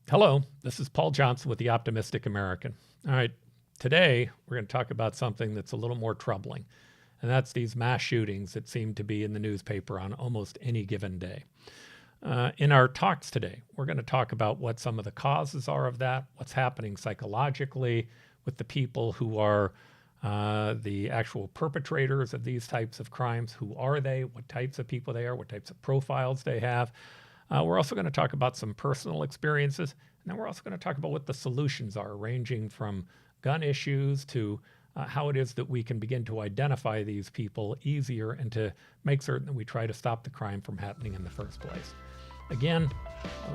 Hello, this is Paul Johnson with the Optimistic American. All right, today we're going to talk about something that's a little more troubling, and that's these mass shootings that seem to be in the newspaper on almost any given day. In our talks today, we're going to talk about what some of the causes are of that, what's happening psychologically with the people who are the actual perpetrators of these types of crimes. Who are they? What types of people they are? What types of profiles they have? We're also going to talk about some personal experiences, and then we're also going to talk about what the solutions are, ranging from gun issues to how it is that we can begin to identify these people easier and to make certain that we try to stop the crime from happening in the first place. Again,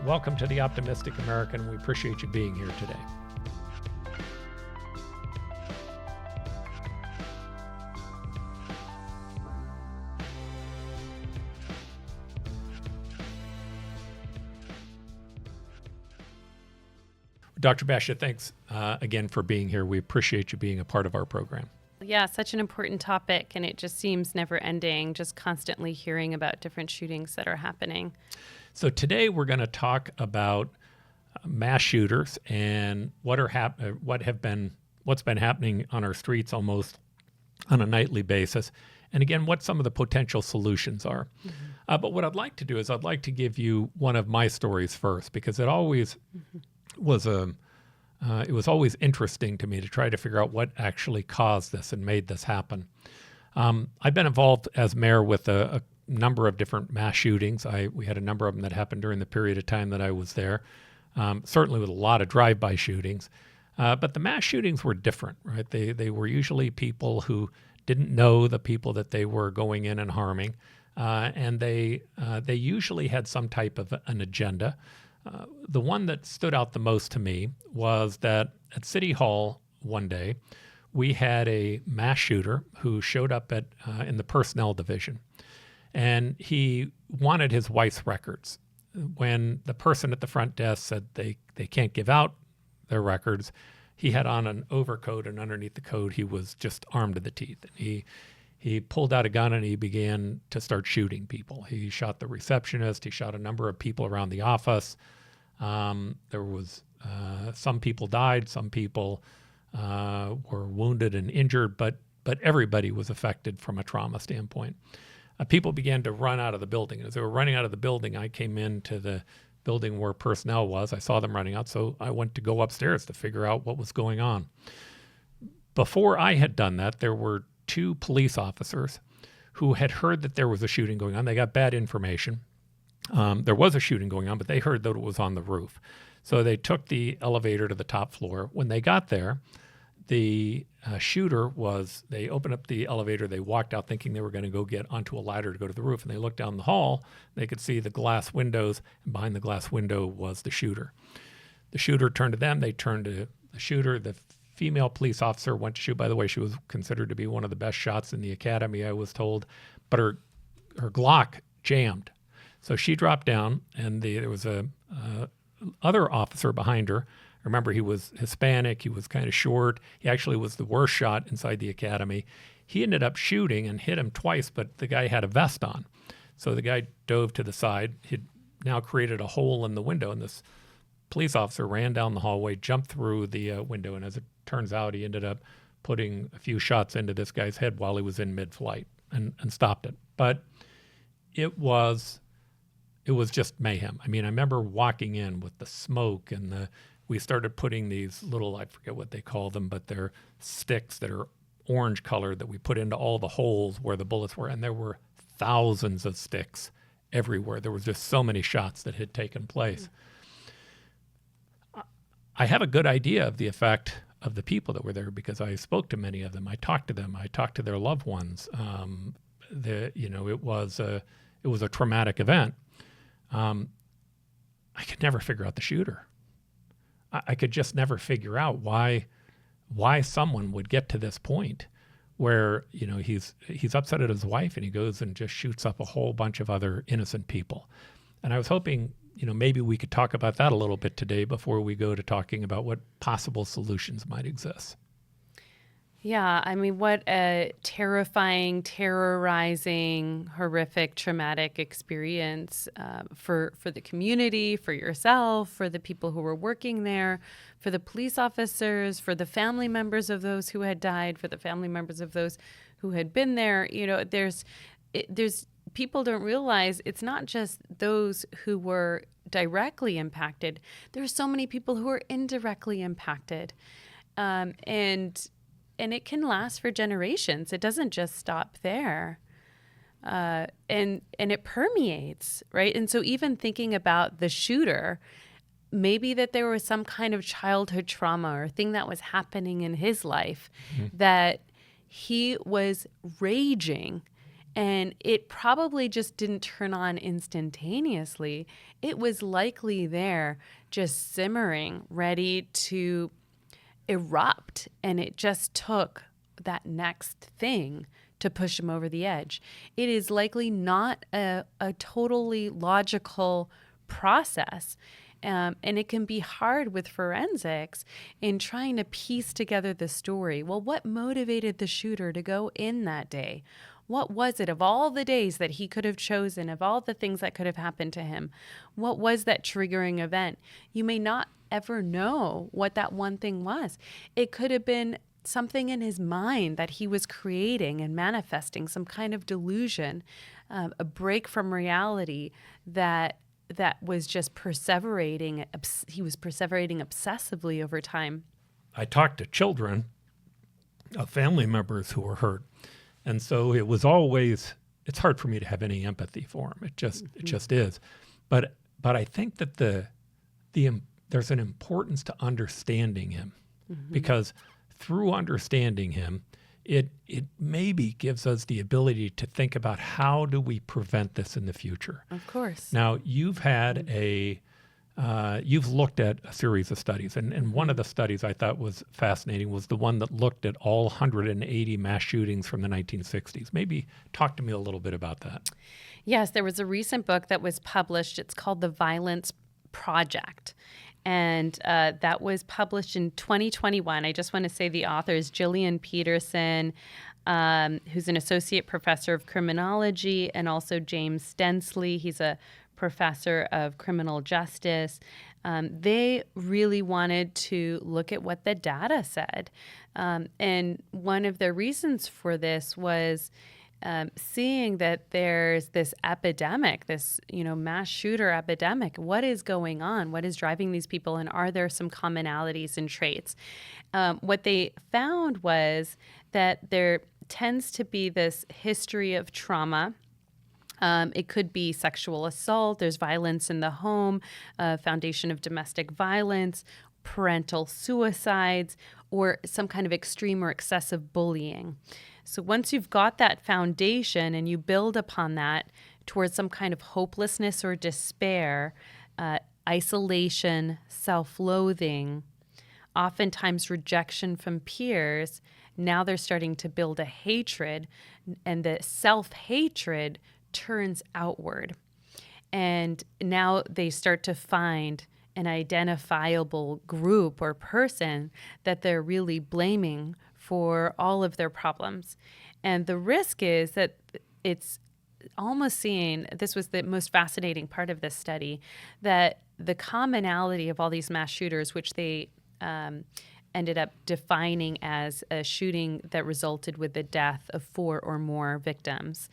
welcome to the Optimistic American. We appreciate you being here today. Dr. Bashah, thanks again for being here. We appreciate you being a part of our program. Yeah, such an important topic, and it just seems never ending, just constantly hearing about different shootings that are happening. So today we're going to talk about mass shooters and what's been happening on our streets almost on a nightly basis. And again, what some of the potential solutions are. But what I'd like to do is I'd like to give you one of my stories first, because it always was it was always interesting to me to try to figure out what actually caused this and made this happen. I've been involved as mayor with a number of different mass shootings. We had a number of them that happened during the period of time that I was there, certainly with a lot of drive-by shootings. But the mass shootings were different, right? They were usually people who didn't know the people that they were going in and harming, and they usually had some type of an agenda. The one that stood out the most to me was that at City Hall one day, we had a mass shooter who showed up in the personnel division, and he wanted his wife's records. When the person at the front desk said they can't give out their records, he had on an overcoat, and underneath the coat he was just armed to the teeth. He pulled out a gun and he began to start shooting people. He shot the receptionist. He shot a number of people around the office. There was some people died, some people were wounded and injured, but everybody was affected from a trauma standpoint. People began to run out of the building. As they were running out of the building, I came into the building where personnel was. I saw them running out, so I went to go upstairs to figure out what was going on. Before I had done that, there were two police officers who had heard that there was a shooting going on. They got bad information. There was a shooting going on, but they heard that it was on the roof. So they took the elevator to the top floor. When they got there, the shooter they opened up the elevator, they walked out thinking they were going to go get onto a ladder to go to the roof, and they looked down the hall, they could see the glass windows, and behind the glass window was the shooter. The shooter turned to them, they turned to the shooter. The female police officer went to shoot. By the way, she was considered to be one of the best shots in the academy, I was told, but her Glock jammed. So she dropped down, and there was a other officer behind her. Remember, he was Hispanic. He was kind of short. He actually was the worst shot inside the academy. He ended up shooting and hit him twice, but the guy had a vest on. So the guy dove to the side. He'd now created a hole in the window, and this police officer ran down the hallway, jumped through the window, and as it turns out, he ended up putting a few shots into this guy's head while he was in mid-flight and stopped it. But it was just mayhem. I mean, I remember walking in with the smoke and we started putting these little, I forget what they call them, but they're sticks that are orange colored that we put into all the holes where the bullets were. And there were thousands of sticks everywhere. There was just so many shots that had taken place. I have a good idea of the effect of the people that were there because I spoke to many of them. I talked to them. I talked to their loved ones. It was a traumatic event. I could never figure out the shooter. I could just never figure out why someone would get to this point where, he's upset at his wife and he goes and just shoots up a whole bunch of other innocent people. And I was hoping, maybe we could talk about that a little bit today before we go to talking about what possible solutions might exist. Yeah, I mean, what a terrifying, terrorizing, horrific, traumatic experience for the community, for yourself, for the people who were working there, for the police officers, for the family members of those who had died, for the family members of those who had been there. You know, there's people don't realize it's not just those who were directly impacted. There's so many people who are indirectly impacted, and it can last for generations. It doesn't just stop there. And it permeates, right? And so even thinking about the shooter, maybe that there was some kind of childhood trauma or thing that was happening in his life that he was raging, and it probably just didn't turn on instantaneously. It was likely there, just simmering, ready to erupt, and it just took that next thing to push him over the edge. It is likely not a totally logical process. And it can be hard with forensics in trying to piece together the story. Well, what motivated the shooter to go in that day? What was it of all the days that he could have chosen, of all the things that could have happened to him? What was that triggering event? You may not ever know what that one thing was. It could have been something in his mind that he was creating and manifesting, some kind of delusion, a break from reality that was just perseverating. He was perseverating obsessively over time. I talked to children of family members who were hurt. And so it was always, it's hard for me to have any empathy for him. It just is. But I think that there's an importance to understanding him, because through understanding him, it maybe gives us the ability to think about how do we prevent this in the future. Of course. Now, you've had you've looked at a series of studies, and one of the studies I thought was fascinating was the one that looked at all 180 mass shootings from the 1960s. Maybe talk to me a little bit about that. Yes, there was a recent book that was published. It's called The Violence Project. And that was published in 2021. I just want to say the author is Gillian Peterson, who's an associate professor of criminology, and also James Stensley. He's a professor of criminal justice. They really wanted to look at what the data said. And one of the reasons for this was seeing that there's this epidemic, this mass shooter epidemic. What is going on? What is driving these people? And are there some commonalities and traits? What they found was that there tends to be this history of trauma. It could be sexual assault. There's violence in the home, foundation of domestic violence, parental suicides, or some kind of extreme or excessive bullying. So once you've got that foundation and you build upon that towards some kind of hopelessness or despair, isolation, self-loathing, oftentimes rejection from peers, now they're starting to build a hatred, and the self-hatred turns outward. And now they start to find an identifiable group or person that they're really blaming for all of their problems. And the risk is that it's almost seen, this was the most fascinating part of this study, that the commonality of all these mass shooters, which they ended up defining as a shooting that resulted with the death of 4 or more victims,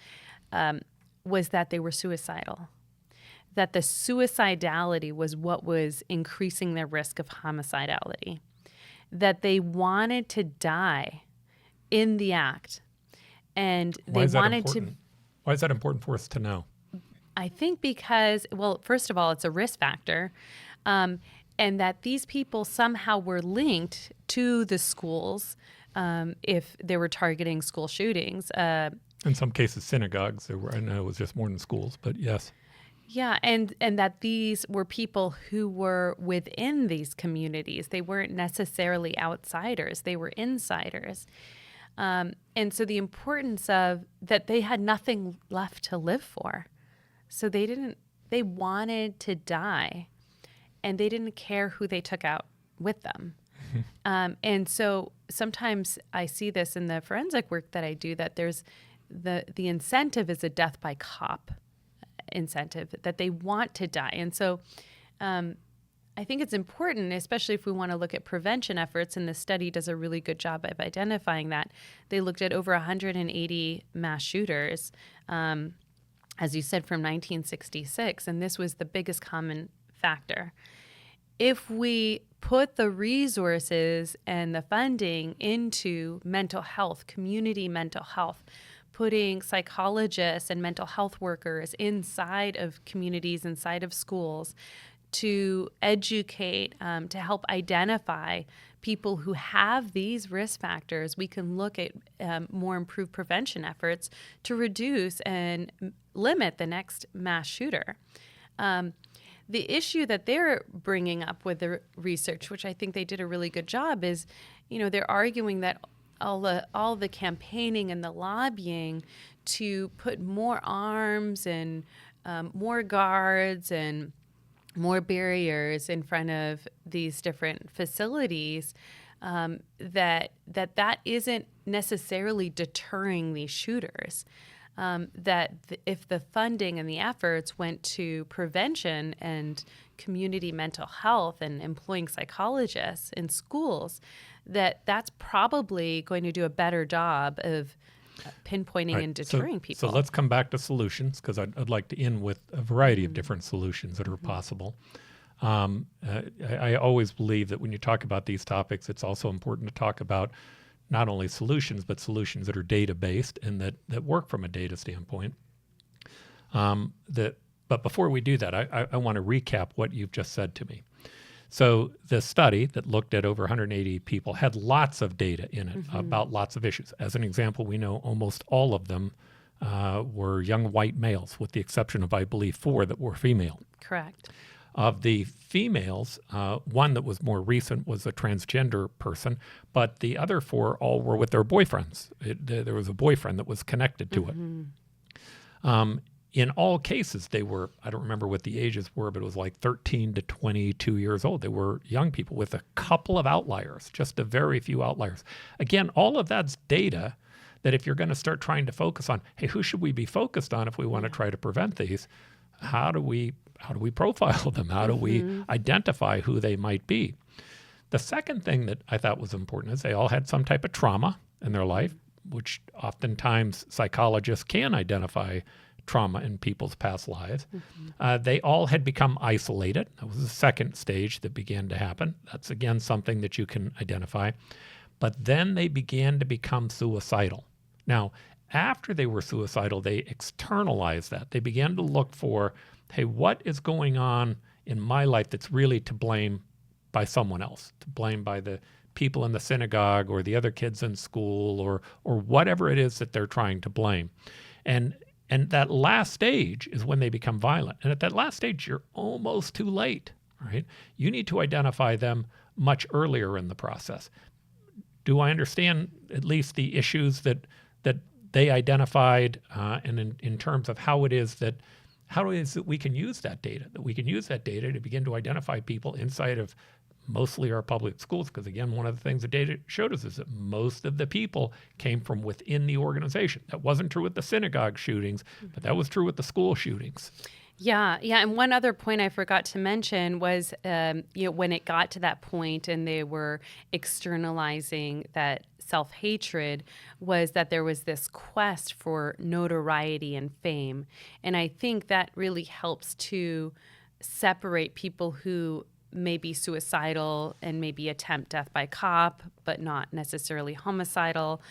was that they were suicidal. That the suicidality was what was increasing their risk of homicidality. That they wanted to die in the act. And they wanted to. Why is that important for us to know? I think because, well, first of all, it's a risk factor. And that these people somehow were linked to the schools if they were targeting school shootings. In some cases, synagogues. I know it was just more than schools, but yes. Yeah, and that these were people who were within these communities. They weren't necessarily outsiders. They were insiders. And so the importance of that, they had nothing left to live for. So they wanted to die, and they didn't care who they took out with them. And so sometimes I see this in the forensic work that I do, that there's the incentive is a death by cop incentive, that they want to die. And so I think it's important, especially if we want to look at prevention efforts, and the study does a really good job of identifying that. They looked at over 180 mass shooters, as you said, from 1966, and this was the biggest common factor. If we put the resources and the funding into mental health, community mental health, putting psychologists and mental health workers inside of communities, inside of schools, to educate, to help identify people who have these risk factors, we can look at more improved prevention efforts to reduce and limit the next mass shooter. The issue that they're bringing up with the research, which I think they did a really good job, is, they're arguing that all the campaigning and the lobbying to put more arms and more guards and more barriers in front of these different facilities, that isn't necessarily deterring these shooters. If the funding and the efforts went to prevention and community mental health and employing psychologists in schools, that's probably going to do a better job of pinpointing and deterring people. So let's come back to solutions, because I'd like to end with a variety of different solutions that are possible. I always believe that when you talk about these topics, it's also important to talk about not only solutions, but solutions that are data-based and that work from a data standpoint. But before we do that, I want to recap what you've just said to me. So the study that looked at over 180 people had lots of data in it about lots of issues. As an example, we know almost all of them were young white males, with the exception of, I believe, 4 that were female. Correct. Of the females, one that was more recent was a transgender person, but the other 4 all were with their boyfriends. There was a boyfriend that was connected to it. In all cases, they were, I don't remember what the ages were, but it was like 13 to 22 years old. They were young people with a couple of outliers, just a very few outliers. Again, all of that's data that if you're going to start trying to focus on, hey, who should we be focused on if we want to try to prevent these? How do we profile them? How do we identify who they might be? The second thing that I thought was important is they all had some type of trauma in their life, which oftentimes psychologists can identify trauma in people's past lives. They all had become isolated. That was the second stage that began to happen. That's, again, something that you can identify. But then they began to become suicidal. Now, after they were suicidal, they externalized that. They began to look for, hey, what is going on in my life that's really to blame by someone else, to blame by the people in the synagogue or the other kids in school or whatever it is that they're trying to blame. And that last stage is when they become violent. And at that last stage, you're almost too late, right? You need to identify them much earlier in the process. Do I understand at least the issues that they identified, and in terms of how it is that we can use that data, to begin to identify people inside of mostly our public schools? Because again, one of the things the data showed us is that most of the people came from within the organization. That wasn't true with the synagogue shootings, but that was true with the school shootings. Yeah. And one other point I forgot to mention was, when it got to that point and they were externalizing that self-hatred, was that there was this quest for notoriety and fame. And I think that really helps to separate people who may be suicidal and maybe attempt death by cop, but not necessarily homicidal,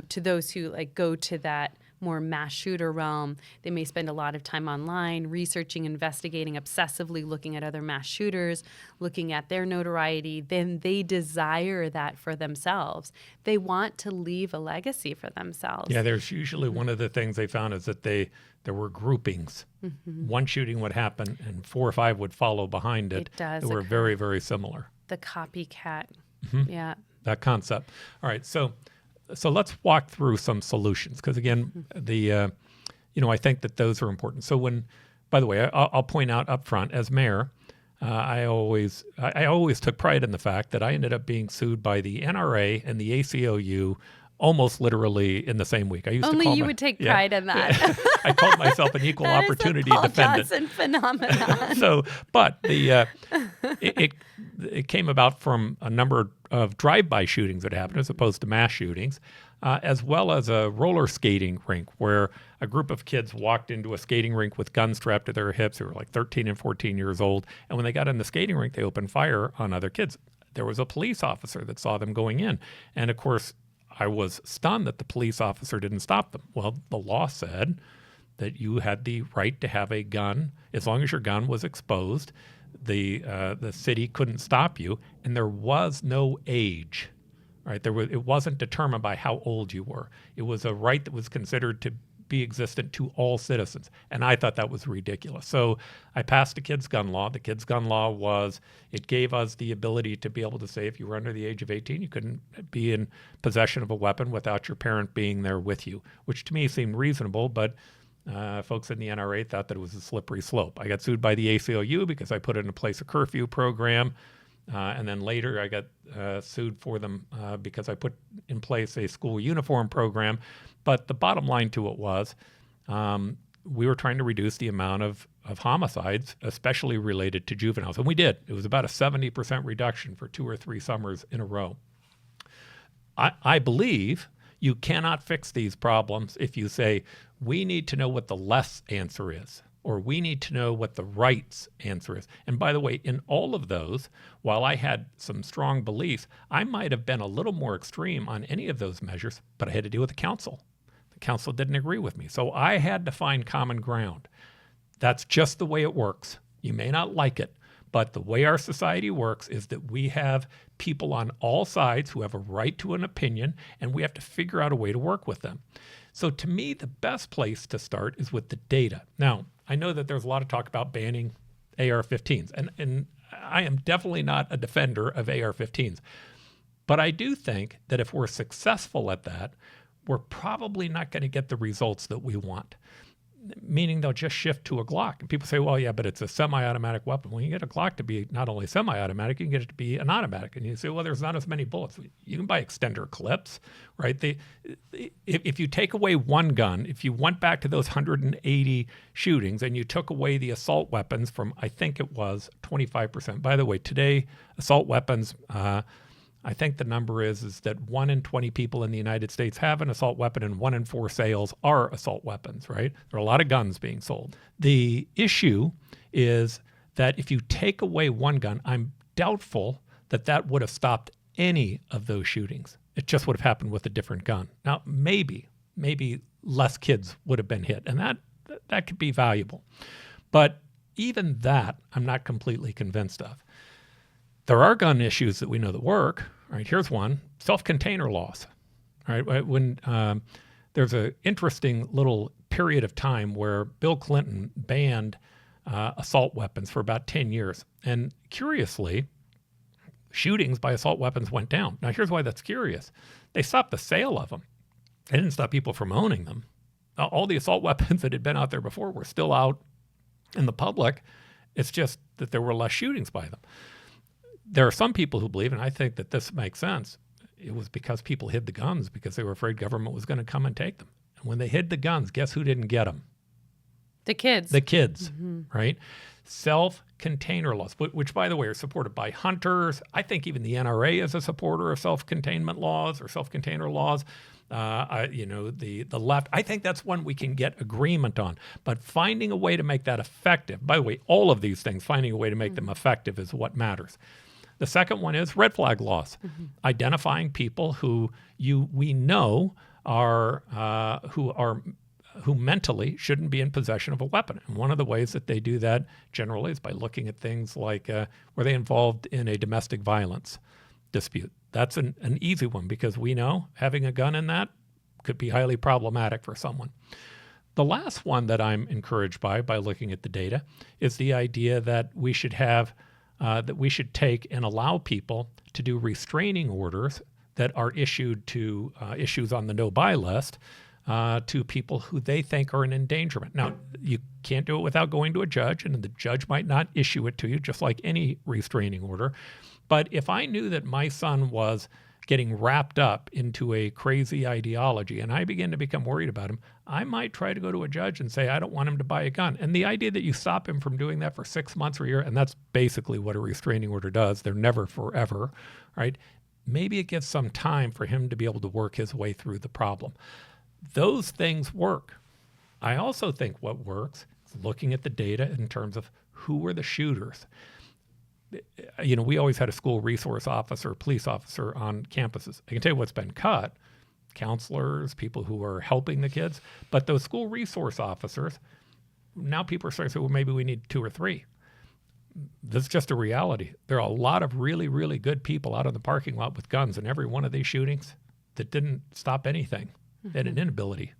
to those who go to that more mass shooter realm. They may spend a lot of time online researching, investigating, obsessively looking at other mass shooters, looking at their notoriety. Then they desire that for themselves. They want to leave a legacy for themselves. Yeah, there's usually one of the things they found is that there were groupings. One shooting would happen and 4 or 5 would follow behind it. It does. That were very, very similar. The copycat. Yeah. That concept. All right, so let's walk through some solutions, because again, I think that those are important. So by the way, I'll point out up front, as mayor, I always took pride in the fact that I ended up being sued by the NRA and the ACLU almost literally in the same week. I used Only to call you would take pride in that. I called myself an equal That opportunity is a Paul defendant. Johnson phenomenon. So, but it came about from a number of drive-by shootings that happened as opposed to mass shootings, as well as a roller skating rink where a group of kids walked into a skating rink with guns strapped to their hips. They were like 13 and 14 years old. And when they got in the skating rink, they opened fire on other kids. There was a police officer that saw them going in. And of course, I was stunned that the police officer didn't stop them. Well, the law said that you had the right to have a gun as long as your gun was exposed. The city couldn't stop you, and there was no age. Right? It wasn't determined by how old you were. It was a right that was considered to be existent to all citizens. And I thought that was ridiculous. So I passed the kids' gun law. The kids' gun law it gave us the ability to be able to say if you were under the age of 18, you couldn't be in possession of a weapon without your parent being there with you, which to me seemed reasonable, but folks in the NRA thought that it was a slippery slope. I got sued by the ACLU because I put into place a curfew program. And then later I got sued for them because I put in place a school uniform program. But the bottom line to it was we were trying to reduce the amount of homicides, especially related to juveniles. And we did. It was about a 70% reduction for 2 or 3 summers in a row. I believe you cannot fix these problems if you say, we need to know what the less answer is, or we need to know what the right's answer is. And by the way, in all of those, while I had some strong beliefs, I might have been a little more extreme on any of those measures, but I had to deal with the council. The council didn't agree with me. So I had to find common ground. That's just the way it works. You may not like it, but the way our society works is that we have people on all sides who have a right to an opinion, and we have to figure out a way to work with them. So to me, the best place to start is with the data. Now, I know that there's a lot of talk about banning AR-15s, and I am definitely not a defender of AR-15s. But I do think that if we're successful at that, we're probably not going to get the results that we want, meaning they'll just shift to a Glock. And people say, well, yeah, but it's a semi-automatic weapon. Well, you get a Glock to be not only semi-automatic, you can get it to be an automatic. And you say, well, there's not as many bullets. You can buy extender clips, right? If you take away one gun, if you went back to those 180 shootings and you took away the assault weapons from, I think it was 25%. By the way, today, assault weapons, I think the number is that 1 in 20 people in the United States have an assault weapon and 1 in 4 sales are assault weapons, right? There are a lot of guns being sold. The issue is that if you take away one gun, I'm doubtful that that would have stopped any of those shootings. It just would have happened with a different gun. Now, maybe less kids would have been hit, and that could be valuable. But even that, I'm not completely convinced of. There are gun issues that we know that work. Right, here's one: self-container laws. Right, when there's an interesting little period of time where Bill Clinton banned assault weapons for about 10 years, and curiously, shootings by assault weapons went down. Now, here's why that's curious: they stopped the sale of them. They didn't stop people from owning them. All the assault weapons that had been out there before were still out in the public. It's just that there were less shootings by them. There are some people who believe, and I think that this makes sense, it was because people hid the guns because they were afraid government was going to come and take them. And when they hid the guns, guess who didn't get them? The kids. The kids, right? Self-container laws, which, by the way, are supported by hunters. I think even the NRA is a supporter of self-containment laws or self-container laws. The left, I think that's one we can get agreement on. But finding a way to make that effective, by the way, all of these things, finding a way to make them effective is what matters. The second one is red flag laws, identifying people who we know who mentally shouldn't be in possession of a weapon. And one of the ways that they do that generally is by looking at things like were they involved in a domestic violence dispute. That's an easy one because we know having a gun in that could be highly problematic for someone. The last one that I'm encouraged by looking at the data is the idea that we should have that we should take and allow people to do restraining orders that are issued to issues on the no-buy list to people who they think are an endangerment. Now, you can't do it without going to a judge, and the judge might not issue it to you, just like any restraining order. But if I knew that my son was getting wrapped up into a crazy ideology and I begin to become worried about him, I might try to go to a judge and say, I don't want him to buy a gun. And the idea that you stop him from doing that for 6 months or a year, and that's basically what a restraining order does. They're never forever, right? Maybe it gives some time for him to be able to work his way through the problem. Those things work. I also think what works is looking at the data in terms of who were the shooters. You know, we always had a school resource officer, police officer on campuses. I can tell you what's been cut: counselors, people who are helping the kids. But those school resource officers, now people are starting to say, well, maybe we need 2 or 3. This is just a reality. There are a lot of really, really good people out in the parking lot with guns in every one of these shootings that didn't stop anything. They had an inability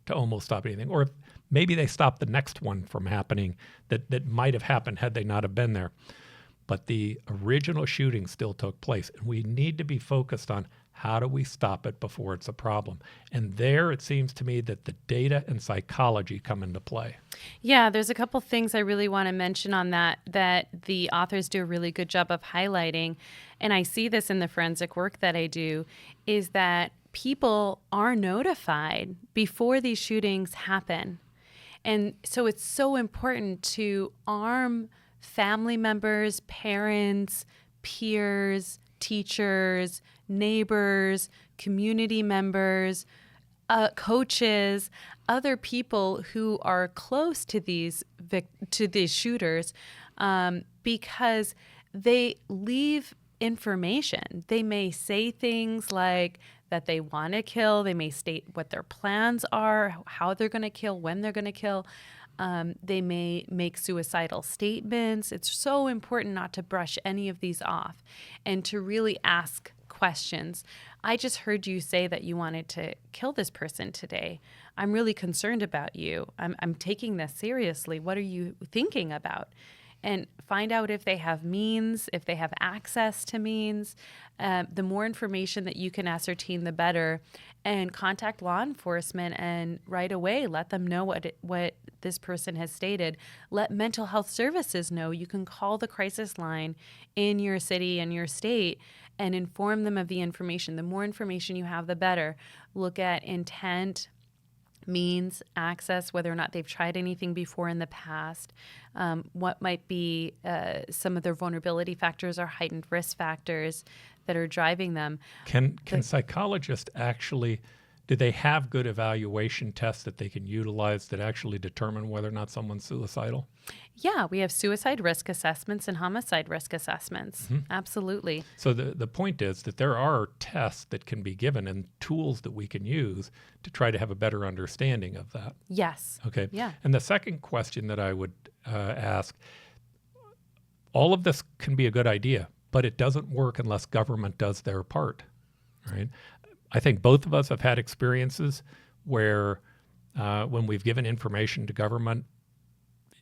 to almost stop anything. Or maybe they stopped the next one from happening that might have happened had they not have been there. But the original shooting still took place. And we need to be focused on how do we stop it before it's a problem. And there it seems to me that the data and psychology come into play. Yeah, there's a couple things I really want to mention on that the authors do a really good job of highlighting. And I see this in the forensic work that I do, is that people are notified before these shootings happen. And so it's so important to arm family members, parents, peers, teachers, neighbors, community members, coaches, other people who are close to these shooters, because they leave information. They may say things like that they want to kill. They may state what their plans are, how they're going to kill, when they're going to kill. They may make suicidal statements. It's so important not to brush any of these off and to really ask questions. I just heard you say that you wanted to kill this person today. I'm really concerned about you. I'm taking this seriously. What are you thinking about? And find out if they have means, if they have access to means. The more information that you can ascertain, the better. And contact law enforcement and right away let them know what this person has stated. Let mental health services know. You can call the crisis line in your city and your state and inform them of the information. The more information you have, the better. Look at intent, means, access, whether or not they've tried anything before in the past, what might be some of their vulnerability factors or heightened risk factors that are driving them. Can psychologists actually, do they have good evaluation tests that they can utilize that actually determine whether or not someone's suicidal? Yeah, we have suicide risk assessments and homicide risk assessments. Mm-hmm. Absolutely. So the point is that there are tests that can be given and tools that we can use to try to have a better understanding of that. Yes. Okay. Yeah. And the second question that I would ask, all of this can be a good idea, but it doesn't work unless government does their part, right? I think both of us have had experiences where when we've given information to government,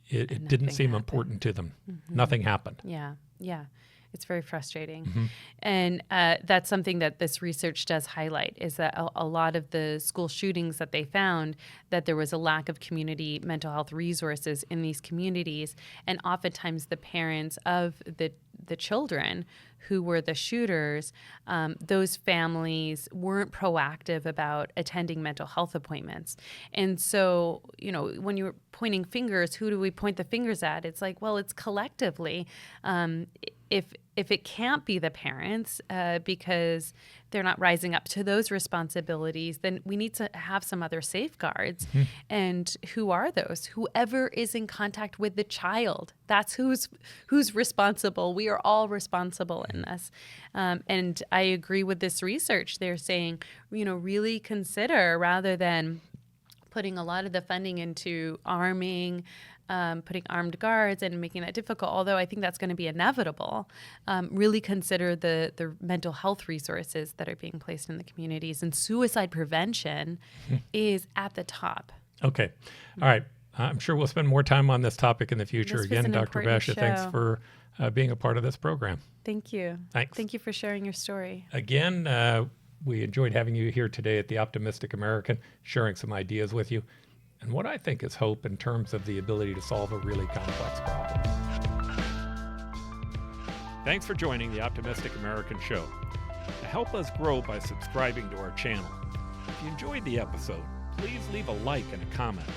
it didn't seem important to them. Mm-hmm. Nothing happened. Yeah. It's very frustrating. Mm-hmm. And that's something that this research does highlight, is that a lot of the school shootings that they found, that there was a lack of community mental health resources in these communities. And oftentimes the parents of the children who were the shooters, those families weren't proactive about attending mental health appointments. And so, when you're pointing fingers, who do we point the fingers at? It's like, well, it's collectively. If it can't be the parents because they're not rising up to those responsibilities, then we need to have some other safeguards. Mm-hmm. And who are those? Whoever is in contact with the child, that's who's responsible. We are all responsible in this. And I agree with this research. They're saying, really consider, rather than putting a lot of the funding into arming, putting armed guards and making that difficult, although I think that's going to be inevitable, really consider the mental health resources that are being placed in the communities. And suicide prevention is at the top. Okay. All right. I'm sure we'll spend more time on this topic in the future. Again, Dr. Bashah, thanks for being a part of this program. Thank you. Thanks. Thank you for sharing your story. Again, We enjoyed having you here today at the Optimistic American, sharing some ideas with you, and what I think is hope in terms of the ability to solve a really complex problem. Thanks for joining the Optimistic American show. To help us grow by subscribing to our channel. If you enjoyed the episode, please leave a like and a comment.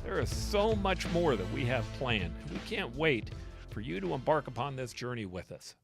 There is so much more that we have planned, and we can't wait for you to embark upon this journey with us.